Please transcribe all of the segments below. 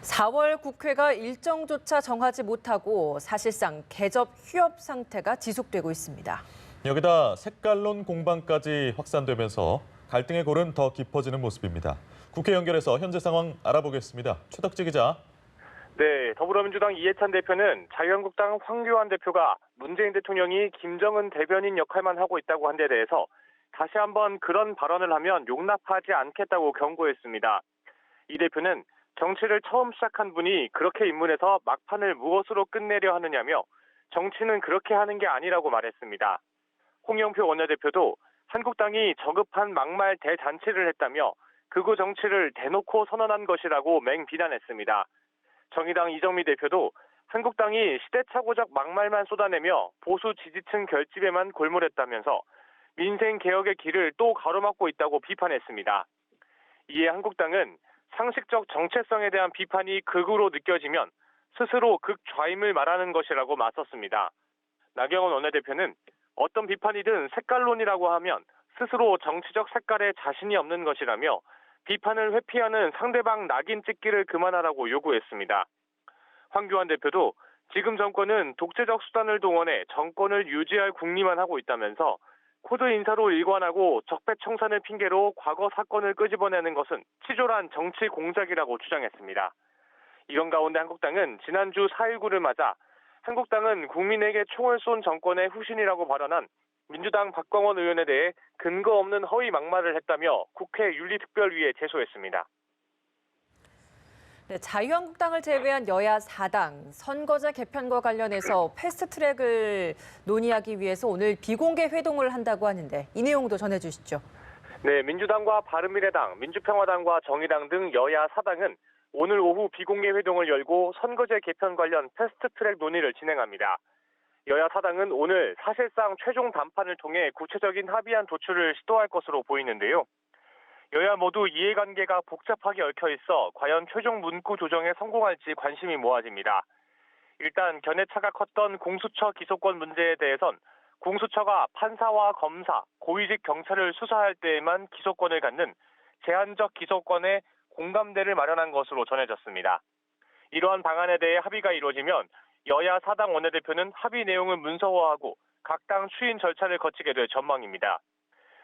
4월 국회가 일정조차 정하지 못하고 사실상 개접 휴업 상태가 지속되고 있습니다. 여기다 색깔론 공방까지 확산되면서 갈등의 골은 더 깊어지는 모습입니다. 국회 연결해서 현재 상황 알아보겠습니다. 최덕지 기자. 네, 더불어민주당 이해찬 대표는 자유한국당 황교안 대표가 문재인 대통령이 김정은 대변인 역할만 하고 있다고 한 데 대해서 다시 한번 그런 발언을 하면 용납하지 않겠다고 경고했습니다. 이 대표는 정치를 처음 시작한 분이 그렇게 입문해서 막판을 무엇으로 끝내려 하느냐며 정치는 그렇게 하는 게 아니라고 말했습니다. 홍영표 원내대표도 한국당이 저급한 막말 대잔치를 했다며 극우 정치를 대놓고 선언한 것이라고 맹비난했습니다. 정의당 이정미 대표도 한국당이 시대착오적 막말만 쏟아내며 보수 지지층 결집에만 골몰했다면서 민생개혁의 길을 또 가로막고 있다고 비판했습니다. 이에 한국당은 상식적 정체성에 대한 비판이 극우로 느껴지면 스스로 극좌임을 말하는 것이라고 맞섰습니다. 나경원 원내대표는 어떤 비판이든 색깔론이라고 하면 스스로 정치적 색깔에 자신이 없는 것이라며 비판을 회피하는 상대방 낙인 찍기를 그만하라고 요구했습니다. 황교안 대표도 지금 정권은 독재적 수단을 동원해 정권을 유지할 궁리만 하고 있다면서 코드 인사로 일관하고 적폐청산을 핑계로 과거 사건을 끄집어내는 것은 치졸한 정치 공작이라고 주장했습니다. 이런 가운데 한국당은 지난주 4.19를 맞아 한국당은 국민에게 총을 쏜 정권의 후신이라고 발언한 민주당 박광원 의원에 대해 근거 없는 허위 막말을 했다며 국회 윤리특별위에 제소했습니다. 네, 자유한국당을 제외한 여야 4당 선거제 개편과 관련해서 패스트트랙을 논의하기 위해서 오늘 비공개 회동을 한다고 하는데 이 내용도 전해주시죠. 네, 민주당과 바른미래당, 민주평화당과 정의당 등 여야 4당은 오늘 오후 비공개 회동을 열고 선거제 개편 관련 패스트트랙 논의를 진행합니다. 여야 4당은 오늘 사실상 최종 담판을 통해 구체적인 합의안 도출을 시도할 것으로 보이는데요. 여야 모두 이해관계가 복잡하게 얽혀 있어 과연 최종 문구 조정에 성공할지 관심이 모아집니다. 일단 견해차가 컸던 공수처 기소권 문제에 대해선 공수처가 판사와 검사, 고위직 경찰을 수사할 때에만 기소권을 갖는 제한적 기소권에 공감대를 마련한 것으로 전해졌습니다. 이러한 방안에 대해 합의가 이루어지면 여야 4당 원내대표는 합의 내용을 문서화하고 각 당 추인 절차를 거치게 될 전망입니다.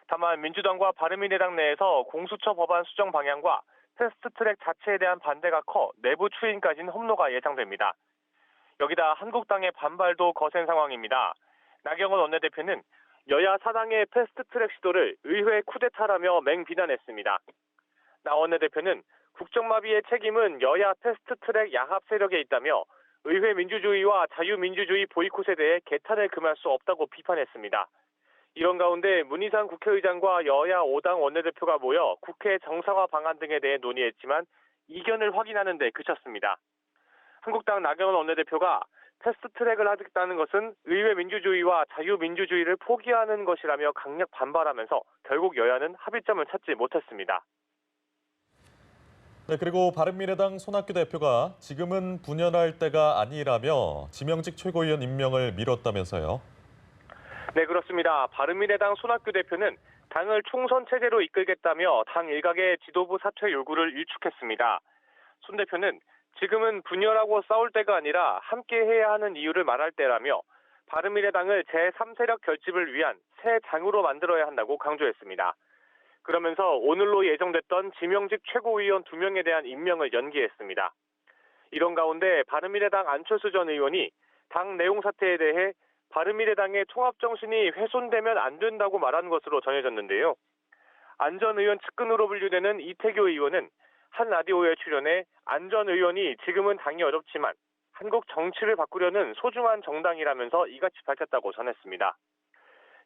다만 민주당과 바른미래당 내에서 공수처 법안 수정 방향과 패스트트랙 자체에 대한 반대가 커 내부 추인까지는 험로가 예상됩니다. 여기다 한국당의 반발도 거센 상황입니다. 나경원 원내대표는 여야 4당의 패스트트랙 시도를 의회 쿠데타라며 맹비난했습니다. 나 원내대표는 국정마비의 책임은 여야 패스트트랙 야합 세력에 있다며 의회 민주주의와 자유민주주의 보이콧에 대해 개탄을 금할 수 없다고 비판했습니다. 이런 가운데 문희상 국회의장과 여야 5당 원내대표가 모여 국회 정상화 방안 등에 대해 논의했지만 이견을 확인하는 데 그쳤습니다. 한국당 나경원 원내대표가 패스트트랙을 하겠다는 것은 의회 민주주의와 자유민주주의를 포기하는 것이라며 강력 반발하면서 결국 여야는 합의점을 찾지 못했습니다. 네, 그리고 바른미래당 손학규 대표가 지금은 분열할 때가 아니라며 지명직 최고위원 임명을 미뤘다면서요. 네, 그렇습니다. 바른미래당 손학규 대표는 당을 총선 체제로 이끌겠다며 당 일각의 지도부 사퇴 요구를 일축했습니다. 손 대표는 지금은 분열하고 싸울 때가 아니라 함께 해야 하는 이유를 말할 때라며 바른미래당을 제3세력 결집을 위한 새 당으로 만들어야 한다고 강조했습니다. 그러면서 오늘로 예정됐던 지명직 최고위원 2명에 대한 임명을 연기했습니다. 이런 가운데 바른미래당 안철수 전 의원이 당 내용 사태에 대해 바른미래당의 통합정신이 훼손되면 안 된다고 말한 것으로 전해졌는데요. 안 전 의원 측근으로 분류되는 이태규 의원은 한 라디오에 출연해 안 전 의원이 지금은 당이 어렵지만 한국 정치를 바꾸려는 소중한 정당이라면서 이같이 밝혔다고 전했습니다.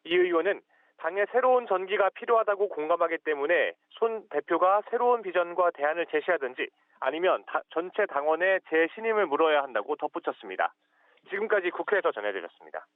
이 의원은 당의 새로운 전기가 필요하다고 공감하기 때문에 손 대표가 새로운 비전과 대안을 제시하든지 아니면 전체 당원의 재신임을 물어야 한다고 덧붙였습니다. 지금까지 국회에서 전해드렸습니다.